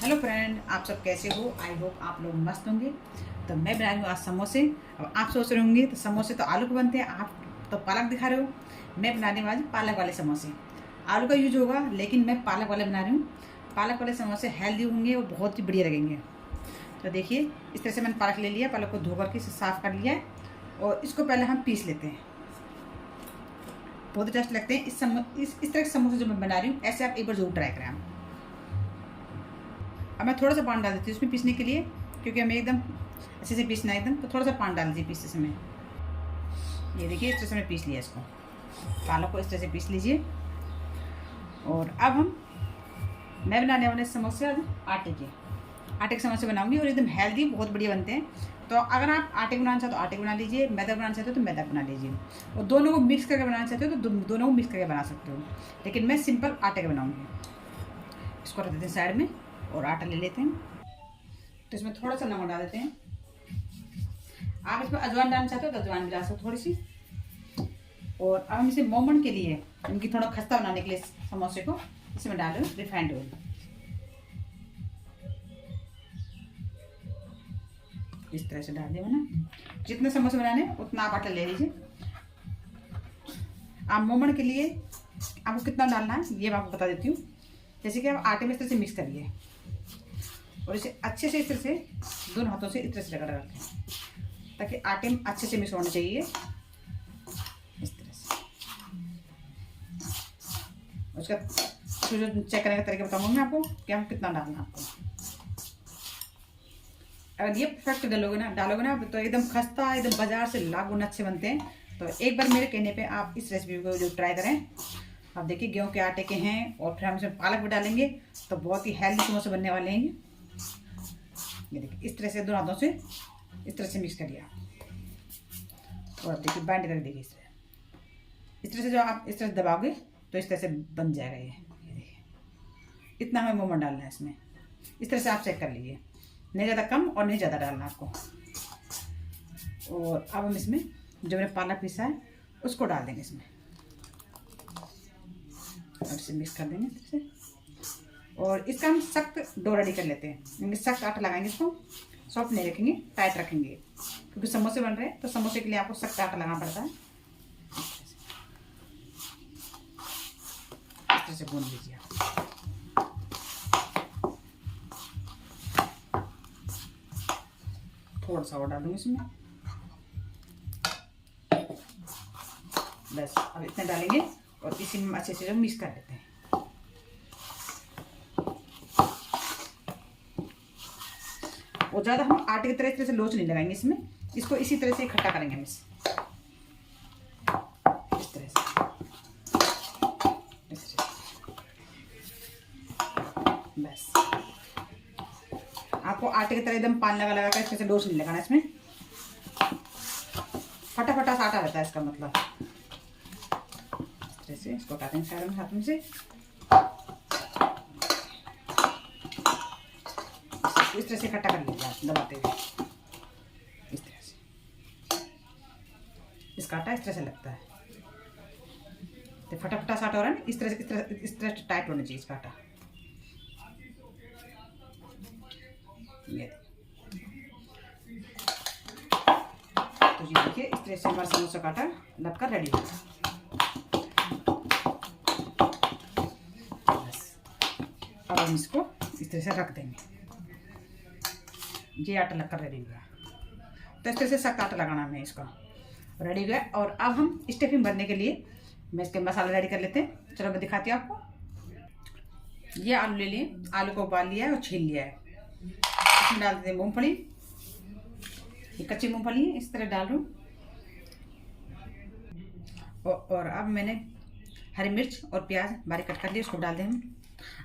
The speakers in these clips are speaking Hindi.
हेलो फ्रेंड, आप सब कैसे हो? आई होप आप लोग मस्त होंगे। तो मैं बना रही हूँ आज समोसे। अब आप सोच रहे होंगे तो समोसे तो आलू के बनते हैं, आप तो पालक दिखा रहे हो। मैं बनाने वाली पालक वाले समोसे। आलू का यूज होगा लेकिन मैं पालक वाले बना रही हूँ। पालक वाले समोसे हेल्दी होंगे और बहुत ही बढ़िया लगेंगे। तो देखिए, इस तरह से मैंने पालक ले लिया। पालक को धो करके इसे साफ़ कर लिया है और इसको पहले हम पीस लेते हैं। बहुत ही टेस्ट लगते हैं इस तरह के समोसे जो मैं बना रही हूँ। ऐसे आप एक बार जरूर ट्राई करें। अब मैं थोड़ा सा पानी डाल देती हूँ उसमें पीसने के लिए, क्योंकि हमें एकदम अच्छे से पीसना है एकदम। तो थोड़ा सा पानी डाल दीजिए पीसते समय। ये देखिए, इस तरह से मैं पीस लिया इसको। पालक को इस तरह से पीस लीजिए। और अब मैं बनाने वाले समोसे आज आटे के समोसे बनाऊंगी और एकदम हेल्दी बहुत बढ़िया बनते हैं। तो अगर आप आटे बनाना चाहते हो तो आटे बना लीजिए, मैदा बनाना चाहते हो तो मैदा बना लीजिए, और दोनों को मिक्स करके बनाना चाहते हो तो दोनों को मिक्स करके बना सकते हो। लेकिन मैं सिंपल आटे का बनाऊँगी। इसको रख देते हैं साइड में और आटा ले लेते हैं। तो इसमें थोड़ा सा नमक डाल देते हैं। आप इसमें अजवाइन डालना चाहते हो तो अजवाइन भी डाल सकते हो थोड़ी सी। और अब हम इसे मोमन के लिए, इनकी थोड़ा खस्ता बनाने के लिए समोसे को इसमें डाल रहे हो रिफाइंड ऑयल। इस तरह से डाल दिया मैंने। जितने समोसे बनाने उतना आप आटा ले लीजिए। आप मोमन के लिए आपको कितना डालना है ये मैं आपको बता देती हूँ। जैसे कि आप आटे में इस तरह से मिक्स करिए और इसे अच्छे से इस तरह से दोनों हाथों से इस तरह से रगड़ रखें, ताकि आटे में अच्छे से मिक्स होना चाहिए। इस तरह से उसका जो चेक करने का तरीका बताऊंगा मैं आपको कि हम कितना डालना है आपको। अगर ये परफेक्ट डालोगे ना तो एकदम खस्ता, एकदम बाजार से लाख गुना अच्छे बनते हैं। तो एक बार मेरे कहने पे आप इस रेसिपी को जो ट्राई करें। आप देखिए, गेहूं के आटे के हैं और फिर हम इसमें पालक भी डालेंगे तो बहुत ही हेल्दी समोसे बनने वाले हैं। ये देखिए, इस तरह से दोनों हाथों से इस तरह से मिक्स करिए आप। और देखिए बाइंड कर देखिए इस तरह से जो आप इस तरह से दबाओगे तो इस तरह से बन जाएगा। ये देखिए, इतना हमें मोमन डालना है इसमें। इस तरह से आप चेक कर लीजिए, नहीं ज़्यादा कम और नहीं ज़्यादा डालना आपको। और अब हम इसमें जो मैंने पालक पीसा है उसको डाल देंगे इसमें और इसे मिक्स कर देंगे इस तरह से। और इसका हम सख्त डो रेडी कर लेते हैं, क्योंकि सख्त आटा लगाएंगे, इसको सॉफ्ट नहीं रखेंगे, टाइट रखेंगे, क्योंकि समोसे बन रहे हैं तो समोसे के लिए आपको सख्त आटा लगाना पड़ता है। इस तरह से भून लीजिए। थोड़ा सा और डालूंगी इसमें, बस अब इतना डालेंगे और इसी में अच्छे से मिक्स कर लेते हैं। और ज़्यादा हम आटे की तरह से लोच नहीं लगाएंगे इसमें, इसको इसी तरह से इकट्ठा करेंगे हम इस तरह से। बस आपको आटे की तरह एकदम पानी लगा कर इस तरह से लोच नहीं लगाना इसमें। फटाफटा सा आटा रहता है इसका मतलब। इस तरह से इसको काटेंगे साइड में हाथ में से। इस तरह से इकट्ठा कर लीजिए आप दबाते हुए। इस तरह से इसका आटा इस तरह से लगता है। तो फटाफटा सा आटा हो रहा है ना, इस तरह से टाइट होना चाहिए इसका आटा। ये तो जी देखिए, इस तरह से हमारा समोसा का आटा लगकर रेडी हो गया। बस अब हम इसको इस तरह से रख देंगे। ये आटा लगकर रेडी हुआ। तो इस तरह से सख्त आटा लगाना हमें, इसका रेडी हुआ। और अब हम स्टफिंग भरने के लिए मैं इसके मसाला रेडी कर लेते हैं। चलो मैं दिखाती हूँ आपको। ये आलू ले लिए, आलू को उबाल लिया है और छील लिया है। इसमें डाल देते हैं मूंगफली। ये कच्ची मूंगफली है, इस तरह डाल दूँ। और अब मैंने हरी मिर्च और प्याज बारीक कट कर लिया, उसको डाल दें हम।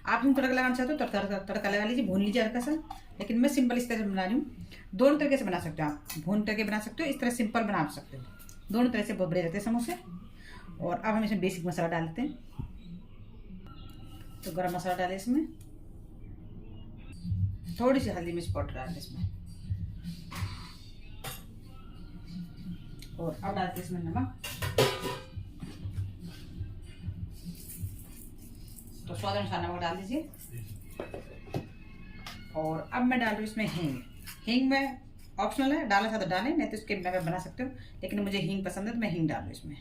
आप हम तड़का लगाना चाहते हो तो तड़का लगा लीजिए, भून लीजिए हल्का सा। लेकिन मैं सिंपल इस तरह बना रही हूँ। दोनों तरीके से बना सकते हो आप, भून करके बना सकते हो, इस तरह सिंपल बना सकते हो। दोनों तरह से बहुत बड़े रहते हैं समोसे। और अब हम इसमें बेसिक मसाला डाल देते हैं। तो गरम मसाला डालें इसमें, थोड़ी सी हल्दी मिर्च पाउडर डालें इसमें, और अब डालते हैं इसमें नमक। तो स्वाद अनुसार नमक डाल दीजिए। और अब मैं डाल रही हूँ इसमें हींग। हींग में ऑप्शनल है, डालना चाहे तो डालें, नहीं तो इसके मैं बना सकते हो, लेकिन मुझे हींग पसंद है तो मैं हींग डाल रही हूँ इसमें।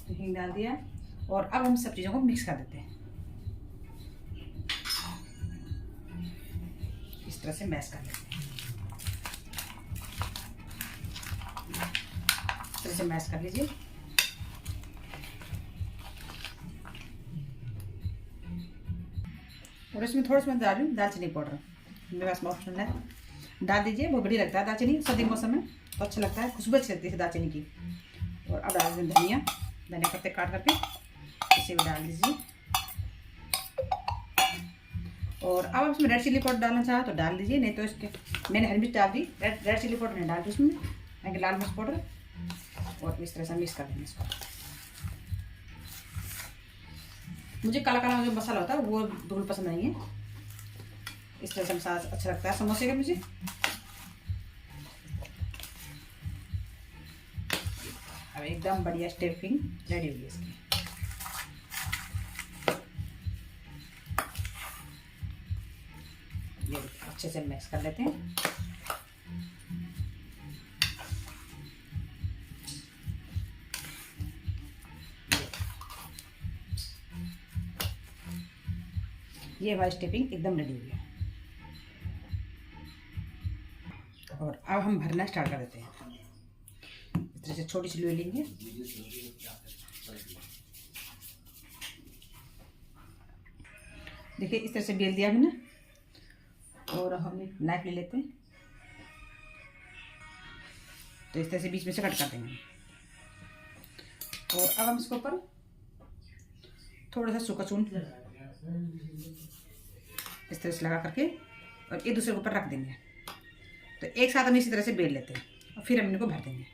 तो हींग डाल दिया और अब हम सब चीज़ों को मिक्स कर देते हैं। इस तरह से मैश कर लेते हैं। इस तरह से मैश कर लीजिए। और इसमें थोड़ा सा मैं डाल रही हूँ दालचीनी पाउडर, मेरे पास में ऑप्शन है, डाल दीजिए। बहुत बढ़िया लगता है दालचीनी सर्दी के मौसम में, तो अच्छा लगता है, खुशबू अच्छी लगती है दालचीनी की। और अब डाल दें धनिया, धनिया पत्ते काट करके इसे भी डाल दीजिए। और अब आप इसमें रेड चिल्ली पाउडर डालना चाहो तो डाल दीजिए, नहीं तो इसके मैंने हरी मिर्च डाल दी, रेड चिल्ली पाउडर नहीं डाल दी उसमें, यानी लाल मिर्च पाउडर। और इस तरह से मिक्स कर देंगे इसको। मुझे काला काला जो मसाला होता है वो बिल्कुल पसंद नहीं है। इस तरह से मसाला अच्छा लगता है समोसे का मुझे। अब एकदम बढ़िया स्टफिंग रेडी हुई है इसकी। ये अच्छे से मिक्स कर लेते हैं। ये हमारी स्टफिंग एकदम रेडी हुई है। और अब हम भरना स्टार्ट कर देते हैं। इस तरह से छोटी सी लोई लेंगे, देखिए इस तरह से बेल दिया हमने। और हम एक नाइफ ले लेते हैं, तो इस तरह से बीच में से कट कर देंगे। और अब हम इसके ऊपर थोड़ा सा सूखा चून इस तरह से लगा करके और एक दूसरे के ऊपर रख देंगे। तो एक साथ हम इसी तरह से बेल लेते हैं और फिर हम इनको भर देंगे।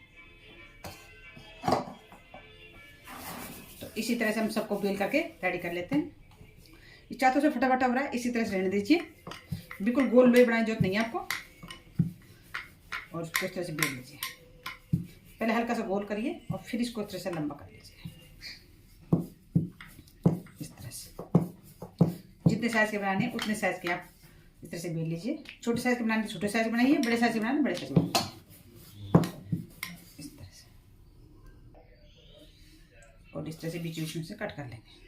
तो इसी तरह से हम सबको बेल करके रेडी कर लेते हैं। इस चाहतों से फटाफट हो रहा है, इसी तरह से रहने दीजिए, बिल्कुल गोल लोई बनाने की जरूरत नहीं है आपको। और इसको इस तरह से बेल लीजिए, पहले हल्का सा गोल करिए और फिर इसको इस तरह से लंबा कर लीजिए। इस तरह से जितने साइज के बनाने उतने साइज के आप इस तरह से बेल लीजिए। छोटे साइज के बनाने छोटे साइज बनाइए, बड़े साइज के बनाने बड़े साइज बनाइए। इस तरह से और इस तरह से बीच बीच में से कट कर लेंगे।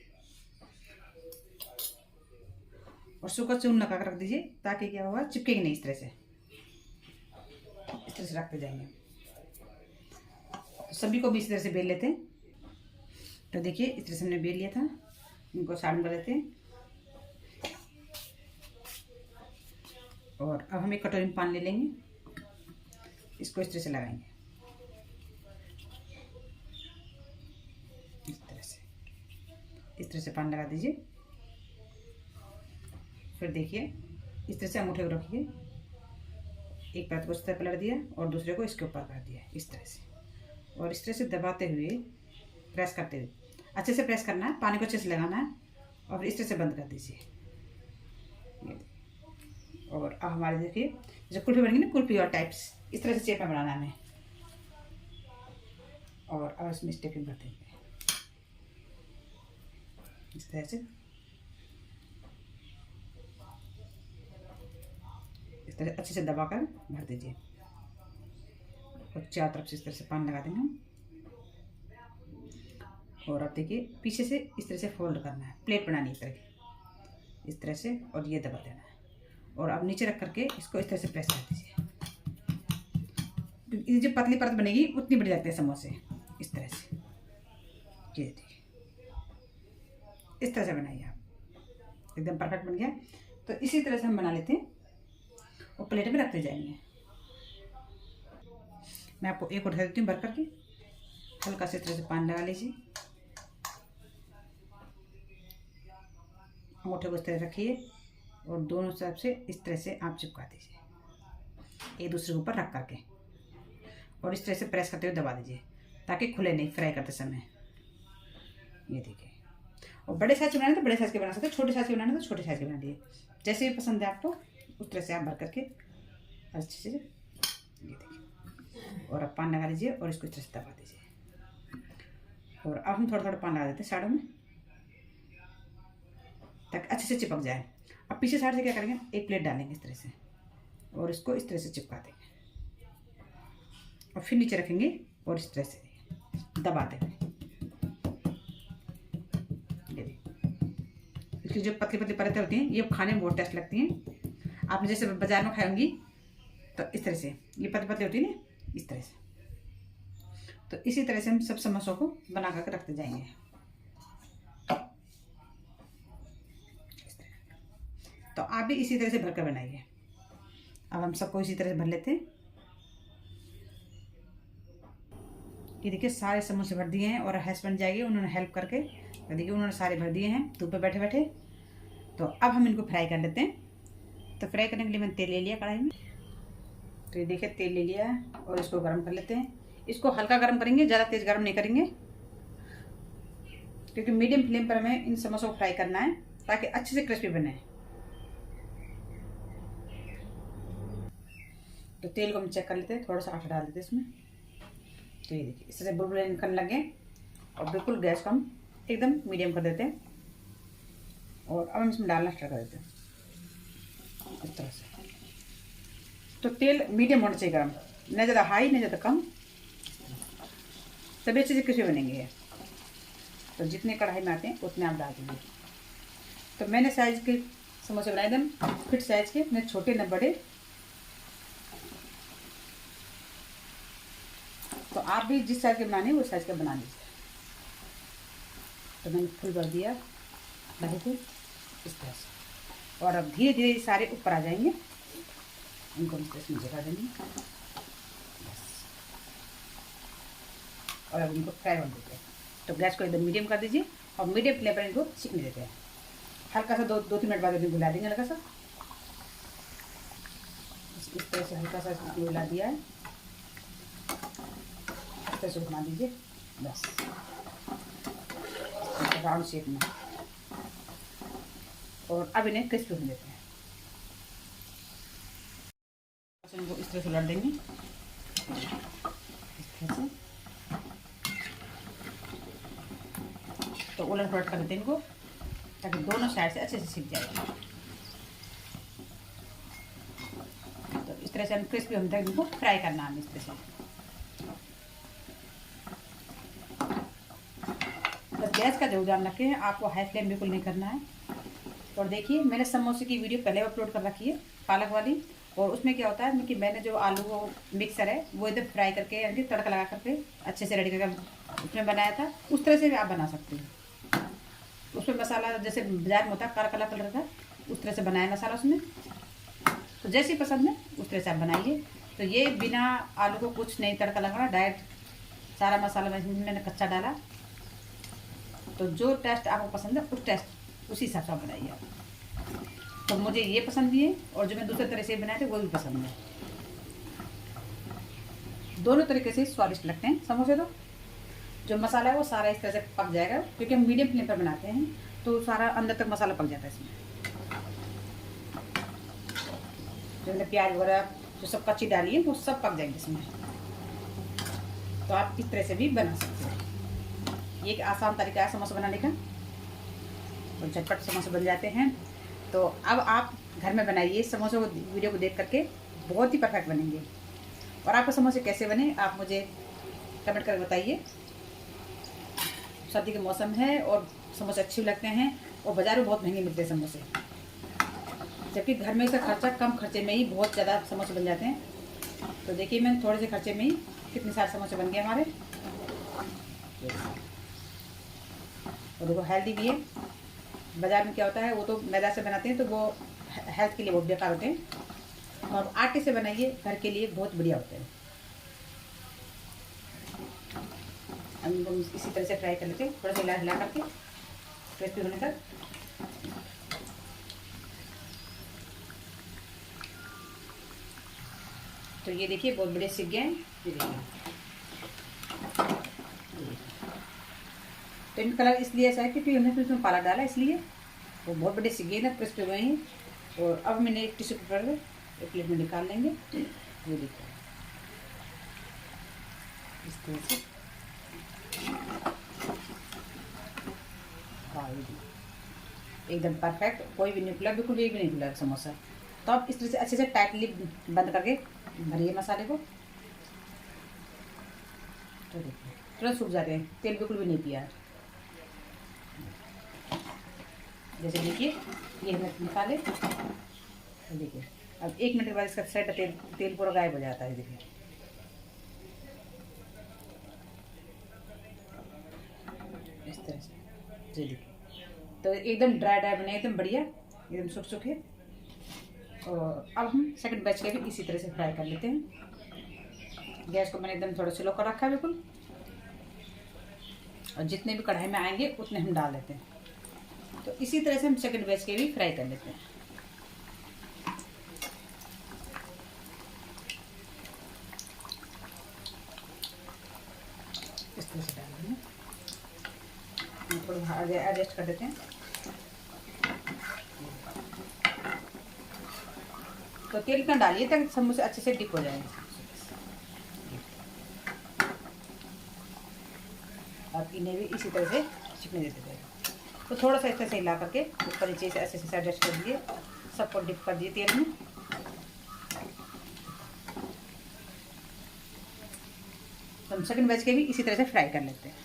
और सूखा चून लगा कर रख दीजिए ताकि क्या होगा, चिपकेगी नहीं। इस तरह से रखते जाएंगे। सभी को भी इस तरह से बेल लेते हैं। तो देखिए इस तरह से हमने बेल लिया था, इनको साइड में कर लेते हैं। और अब हम एक कटोरी में पानी ले लेंगे, इसको इस तरह से लगाएंगे। इस तरह से पानी लगा दीजिए। फिर देखिए इस तरह से अंगूठे को रखिए, एक पैर को इस तरह पलट दिया और दूसरे को इसके ऊपर कर दिया इस तरह से। और इस तरह से दबाते हुए प्रेस करते हुए अच्छे से प्रेस करना है, पानी को अच्छे से लगाना है और इस तरह से बंद कर दीजिए। और अब हमारे देखिए जब कुल्फी बनेगी ना, कुल्फी और टाइप्स इस तरह से शेप में बनाना है हमें। और अब इसमें स्टफिंग भर देंगे इस तरह से। इस तरह अच्छे से दबाकर भर दीजिए और चारों तरफ से इस तरह से पानी लगा देंगे। और अब देखिए पीछे से इस तरह से फोल्ड करना है, प्लेट बनानी है इस तरह से और ये दबा देना है। और अब नीचे रख करके इसको इस तरह से प्रेस कर दीजिए। ये जो पतली परत बनेगी उतनी बड़ी लगती है समोसे। इस तरह से ये देखिए इस तरह से बनाइए आप, एकदम परफेक्ट बन गया। तो इसी तरह से हम बना लेते हैं और प्लेट में रखते जाएंगे। मैं आपको एक और दिखा देती हूँ भर करके। हल्का से इस तरह से पानी लगा लीजिए, अंगूठे को इस तरह रखिए और दोनों तरफ से इस तरह से आप चिपका दीजिए एक दूसरे के ऊपर रख करके। और इस तरह से प्रेस करते हुए दबा दीजिए ताकि खुले नहीं फ्राई करते समय। ये देखिए। और बड़े साइज के बनाने तो बड़े साइज के बना सकते, छोटे साइज के बनाने तो छोटे साइज के बना दिए, जैसे भी पसंद है आपको उस तरह से आप भर करके अच्छे से ये देखिए। और अब पानी लगा लीजिए और इसको इस तरह से दबा दीजिए। और अब हम थोड़ा थोड़ा पानी लगा देते हैं साइडों में ताकि अच्छे से चिपक जाए। अब पीछे साइड से क्या करेंगे, एक प्लेट डालेंगे इस तरह से और इसको इस तरह से चिपका देंगे और फिर नीचे रखेंगे और इस तरह से दबा देंगे। इसकी जो पतली पतली परतें होती हैं ये खाने में बहुत टेस्ट लगती हैं। आपने जैसे बाजार में खाएंगी तो इस तरह से ये पतली पतली होती है ना, इस तरह से। तो इसी तरह से हम सब समोसों को बना करके रखते जाएंगे। तो आप भी इसी तरह से भरकर बनाइए। अब हम सबको इसी तरह से भर लेते हैं। ये देखिए सारे समोसे भर दिए हैं और हस्बैंड जाएंगे, उन्होंने हेल्प करके देखिए उन्होंने सारे भर दिए हैं धूप पे बैठे बैठे। तो अब हम इनको फ्राई कर लेते हैं। तो फ्राई करने के लिए मैंने तेल ले लिया कढ़ाई में। तो ये देखिए तेल ले लिया है और इसको गर्म कर लेते हैं। इसको हल्का गर्म करेंगे, ज़्यादा तेज़ गर्म नहीं करेंगे, क्योंकि मीडियम फ्लेम पर हमें इन समोसों को फ्राई करना है ताकि अच्छे से क्रिस्पी बने। तो तेल को हम चेक कर लेते हैं, थोड़ा सा आटा डाल देते हैं इसमें। तो ये देखिए इस तरह से बुलबुले निकलने लगे और बिल्कुल गैस को हम एकदम मीडियम कर देते हैं। और अब हम इसमें डालना स्टार्ट कर देते हैं इस तरह से। तो तेल मीडियम होना चाहिए गर्म, न ज़्यादा हाई न ज़्यादा कम, तभी अच्छे से क्रिस्पी बनेंगे। तो जितने कढ़ाई में आते हैं उतने आप डाल दीजिए। तो मैंने साइज़ के समोसे बनाए एकदम फिट साइज़ के, न छोटे न बड़े। तो आप भी जिस साइज़ के बनाने वो साइज़ के बना लीजिए। तो मैंने फुल भर दिया दही को इस तरह से। और अब धीरे धीरे सारे ऊपर आ जाएंगे, इनको हम इसमें जगा देंगे बस। और अब इनको फ्राई होने देते हैं। तो गैस को एकदम मीडियम कर दीजिए और मीडियम फ्लेम पर इनको सीखने देते हैं। हल्का सा दो 3 मिनट बाद इनको हिला देंगे हल्का सा, इस तरह से हल्का सा इसको हिला दिया है, इस तरह से घुमा दीजिए बस राउंड शेप में। और अब इन्हें क्रिस्पी होने देते हैं। इनको इस तरह से उलट देंगे इस तरह से। तो उलट पलट कर देते हैं इनको ताकि दोनों साइड से अच्छे से सीख जाए। तो इस तरह से हम क्रिस्पी होने तक इनको फ्राई करना है इस तरह से। बस गैस का जो ध्यान रखें, आपको हाई फ्लेम बिल्कुल नहीं करना है। और देखिए मैंने समोसे की वीडियो पहले अपलोड कर रखी है पालक वाली, और उसमें क्या होता है कि मैंने जो आलू वो मिक्सर है वो इधर फ्राई करके यानी तड़का लगा करके अच्छे से रेडी करके उसमें बनाया था। उस तरह से भी आप बना सकते हैं। उसमें मसाला जैसे बाजार में होता है काला काला कलर का, उस तरह से बनाया मसाला उसमें। तो जैसी पसंद है उस तरह से आप बनाइए। तो ये बिना आलू को कुछ नहीं तड़का लगाना, डायरेक्ट सारा मसाला मैंने कच्चा डाला। तो जो टेस्ट आपको पसंद है उस टेस्ट उसी हिसाब से आप बनाइए। तो मुझे ये पसंद भी है और जो मैं दूसरे तरह से बनाए थे वो भी पसंद है। दोनों तरीके से स्वादिष्ट लगते हैं समोसे। तो जो मसाला है वो सारा इस तरह से पक जाएगा, क्योंकि हम मीडियम फ्लेम पर बनाते हैं तो सारा अंदर तक मसाला पक जाता है इसमें। जो मैंने प्याज वगैरह जो सब कच्ची डाली है वो सब पक जाएंगे इसमें। तो आप इस तरह से भी बना सकते हैं। ये एक आसान तरीका है समोसा बनाने का, तो झटपट समोसे बन जाते हैं। तो अब आप घर में बनाइए समोसे को, वीडियो को देख करके बहुत ही परफेक्ट बनेंगे। और आपके समोसे कैसे बने आप मुझे कमेंट करके बताइए। सर्दी के मौसम है और समोसे अच्छे लगते हैं, और बाज़ार में बहुत महंगे मिलते हैं समोसे, जबकि घर में से खर्चा कम खर्चे में ही बहुत ज़्यादा समोसे बन जाते हैं। तो देखिए मैंने थोड़े से खर्चे में ही कितने सारे समोसे बन गए हमारे। और देखो हेल्दी भी है। बाज़ार में क्या होता है वो तो मैदा से बनाते हैं तो वो हेल्थ के लिए बहुत बेकार होते हैं, और आटे से बनाइए घर के लिए बहुत बढ़िया होते हैं। हम इनको इसी तरह से फ्राई कर लेते हैं, थोड़ा सा हिला करके क्रिस्पी होने तक। तो ये देखिए बहुत बड़े सीख गए हैं, ये देखिए। पिंक कलर इसलिए ऐसा है क्योंकि हमने इसमें पालक डाला, इसलिए वो बहुत बड़े सीखे ना क्रिस्पी हुए हैं। और अब मैंने एक टिश्यू पेपर एक प्लेट में निकाल लेंगे। ये देखो इस तरह से। हाँ ये एकदम परफेक्ट, कोई भी नहीं खुला, बिल्कुल भी नहीं खुला समोसा। तो आप इस तरह से अच्छे से टाइटली बंद करके भरिए मसाले को। तो देखिए तुरंत सूख जाते हैं, तेल बिल्कुल भी नहीं पिया। जैसे देखिए ये हमने निकाले, तो देखिए अब 1 मिनट के बाद इसका साइड तेल पूरा गायब हो जाता है। देखिए इस तरह से, जी देखिए तो एकदम ड्राई बने, एकदम बढ़िया, एकदम सूख सूखे। और अब हम सेकंड बैच के भी इसी तरह से फ्राई कर लेते हैं। गैस को मैंने एकदम थोड़ा स्लो कर रखा है बिल्कुल, और जितने भी कढ़ाई में आएंगे उतने हम डाल देते हैं। तो इसी तरह से हम सेकंड बैच के भी फ्राई कर लेते हैं। इस तरह से डाल देंगे, थोड़ा एडजस्ट कर देते हैं। तो तेल इतना डालिए ताकि समोसे अच्छे से डिप हो जाएंगे। अब इन्हें भी इसी तरह से चिपने देते जाएगा। तो थोड़ा सा इस तरह से हिला करके ऊपर नीचे से ऐसे एडजस्ट कर दिए, सबको डिप कर दिए तेल में। तो हम सेकंड बैच के भी इसी तरह से फ्राई कर लेते हैं।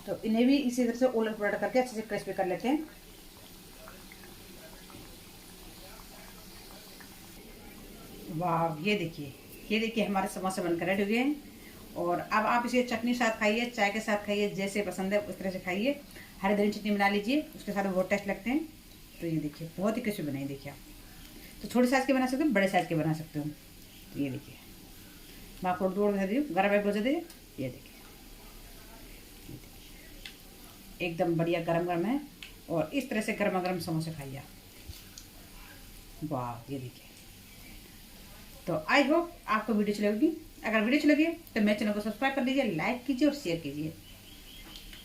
तो इन्हें भी इसी तरह से उलट पुलट करके अच्छे से क्रिस्पी कर लेते हैं। वाह, ये देखिए हमारे समोसे बनकर रेडी हो गए हैं। और अब आप इसे चटनी साथ खाइए, चाय के साथ खाइए, जैसे पसंद है उस तरह से खाइए। हरी धनी चटनी बना लीजिए, उसके साथ बहुत टेस्ट लगते हैं। तो ये देखिए बहुत ही क्रिस्पी बनाई, देखिए आप तो छोटे साइज़ के बना सकते हो, बड़े साइज़ के बना सकते हो। तो ये देखिए मैं आपको दूर बता दीजिए, गर्म है बोझा दीजिए। ये देखिए एकदम बढ़िया गरम गरम है, और इस तरह से गर्मा गर्म समोसे खाइए। वाह, ये देखिए। तो आई होप आपको वीडियो अच्छी लगेगी। अगर वीडियो अच्छी लगी तो मेरे चैनल को सब्सक्राइब कर लीजिए, लाइक कीजिए और शेयर कीजिए।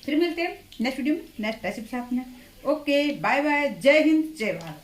फिर मिलते हैं नेक्स्ट वीडियो में नेक्स्ट रेसिपी साथ में। ओके, बाय बाय, जय हिंद, जय भारत।